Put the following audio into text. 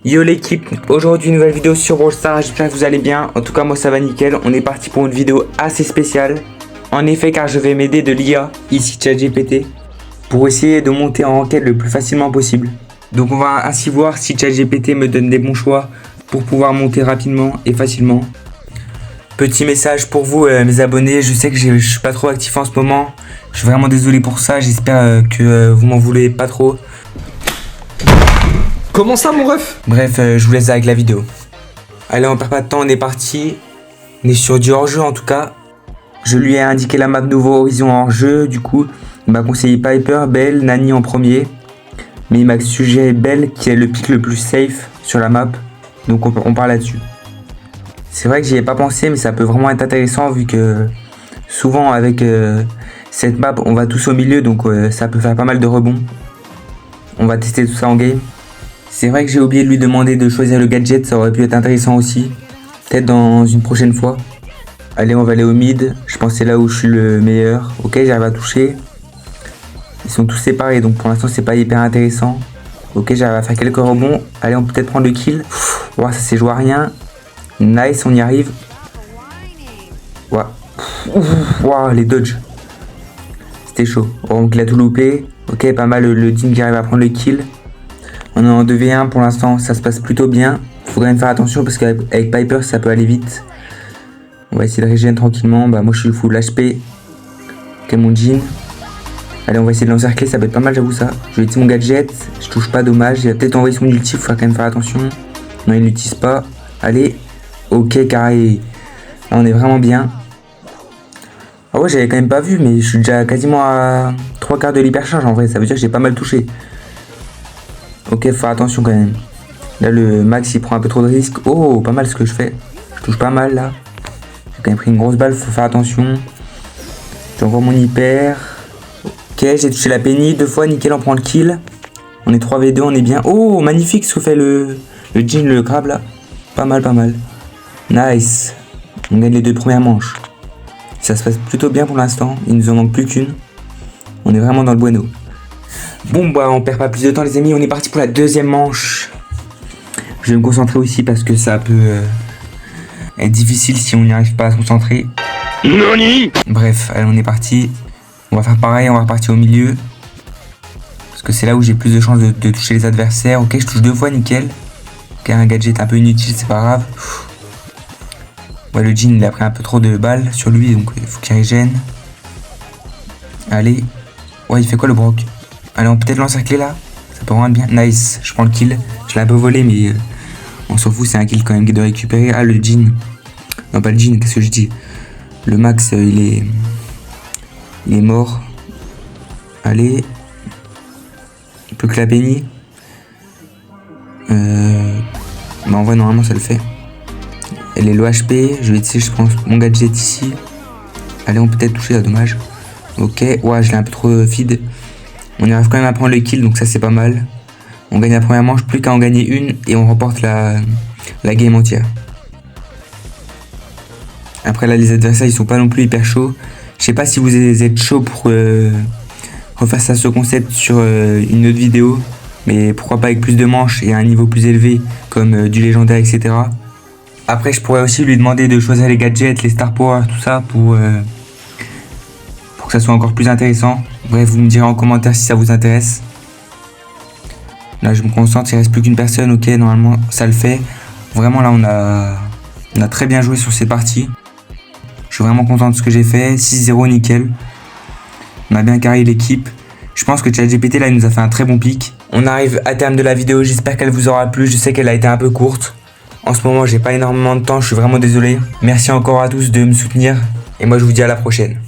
Yo l'équipe, aujourd'hui une nouvelle vidéo sur Brawl Stars, j'espère que vous allez bien. En tout cas moi ça va nickel, on est parti pour une vidéo assez spéciale. En effet car je vais m'aider de l'IA, ici ChatGPT, pour essayer de monter en enquête le plus facilement possible. Donc on va ainsi voir si ChatGPT me donne des bons choix pour pouvoir monter rapidement et facilement. Petit message pour vous mes abonnés, je sais que je suis pas trop actif en ce moment. Je suis vraiment désolé pour ça, j'espère que vous m'en voulez pas trop. Comment ça mon ref? Bref, je vous laisse avec la vidéo. Allez, on perd pas de temps, on est parti. On est sur du hors-jeu en tout cas. Je lui ai indiqué la map Nouveau Horizon hors-jeu. Du coup, il m'a conseillé Piper, Belle, Nani en premier. Mais il m'a suggéré Belle qui est le pick le plus safe sur la map. Donc on part là-dessus. C'est vrai que j'y ai pas pensé, mais ça peut vraiment être intéressant vu que souvent avec cette map, on va tous au milieu. Donc ça peut faire pas mal de rebonds. On va tester tout ça en game. C'est vrai que j'ai oublié de lui demander de choisir le gadget, ça aurait pu être intéressant aussi. Peut-être dans une prochaine fois. Allez, on va aller au mid. Je pense que c'est là où je suis le meilleur. Ok, j'arrive à toucher. Ils sont tous séparés, donc pour l'instant c'est pas hyper intéressant. Ok, j'arrive à faire quelques rebonds. Allez, on peut peut-être prendre le kill. Ouah, ça s'est joué à rien. Nice, on y arrive. Ouah, ouah, les dodges. C'était chaud. Oh, donc il a tout loupé. Ok, pas mal le team qui arrive à prendre le kill. On est en 2v1 pour l'instant, ça se passe plutôt bien. Faut quand même faire attention parce qu'avec Piper ça peut aller vite. On va essayer de régénérer tranquillement. Bah moi je suis full HP. Ok, mon jean. Allez, on va essayer de l'encercler, ça peut être pas mal, j'avoue ça. Je vais utiliser mon gadget, je touche pas, dommage. Il va peut-être envoyer son ulti, faut quand même faire attention. Non, il l'utilise pas. Allez, ok, carré. Là on est vraiment bien. Ah ouais, j'avais quand même pas vu, mais je suis déjà quasiment à 3/4 de l'hypercharge en vrai, ça veut dire que j'ai pas mal touché. Ok, faut faire attention quand même. Là, le max, il prend un peu trop de risques. Oh, pas mal ce que je fais. Je touche pas mal, là. J'ai quand même pris une grosse balle, faut faire attention. J'envoie mon hyper. Ok, j'ai touché la Penny 2 fois. Nickel, on prend le kill. On est 3v2, on est bien. Oh, magnifique ce que fait le jean, le crabe, là. Pas mal, pas mal. Nice. On gagne les 2 premières manches. Ça se passe plutôt bien pour l'instant. Il nous en manque plus qu'une. On est vraiment dans le bueno. Bon bah on perd pas plus de temps les amis, on est parti pour la deuxième manche. Je vais me concentrer aussi parce que ça peut être difficile si on n'y arrive pas à se concentrer. Nani? Bref, allez on est parti. On va faire pareil, on va repartir au milieu. Parce que c'est là où j'ai plus de chances de toucher les adversaires. Ok, je touche 2 fois, nickel. Ok, un gadget un peu inutile, c'est pas grave. Ouais, le jean il a pris un peu trop de balles sur lui, donc il faut qu'il régène. Allez. Ouais, il fait quoi le broc? Allez, on peut peut-être l'encercler là. Ça peut rendre bien. Nice, je prends le kill. Je l'ai un peu volé, mais on s'en fout. C'est un kill quand même de récupérer. Ah, le jean. Non, pas le jean, qu'est-ce que je dis? Le max, il est mort. Allez. Il peut que la Penny. Mais en vrai, normalement, ça le fait. Elle est low HP. Je vais essayer, je prends mon gadget ici. Allez, on peut peut-être toucher là, dommage. Ok, ouais, je l'ai un peu trop feed. On arrive quand même à prendre le kill, donc ça c'est pas mal. On gagne la première manche, plus qu'à en gagner une, et on remporte la game entière. Après là, les adversaires ils sont pas non plus hyper chauds. Je sais pas si vous êtes chaud pour refaire ça, ce concept sur une autre vidéo. Mais pourquoi pas avec plus de manches et un niveau plus élevé, comme du légendaire, etc. Après je pourrais aussi lui demander de choisir les gadgets, les star power, tout ça pour que ça soit encore plus intéressant. Bref, vous me direz en commentaire si ça vous intéresse. Là, je me concentre, il reste plus qu'une personne. Ok, normalement, ça le fait. Vraiment, là, on a très bien joué sur cette partie. Je suis vraiment content de ce que j'ai fait. 6-0, nickel. On a bien carré l'équipe. Je pense que ChatGPT, là, il nous a fait un très bon pick. On arrive à terme de la vidéo. J'espère qu'elle vous aura plu. Je sais qu'elle a été un peu courte. En ce moment, j'ai pas énormément de temps. Je suis vraiment désolé. Merci encore à tous de me soutenir. Et moi, je vous dis à la prochaine.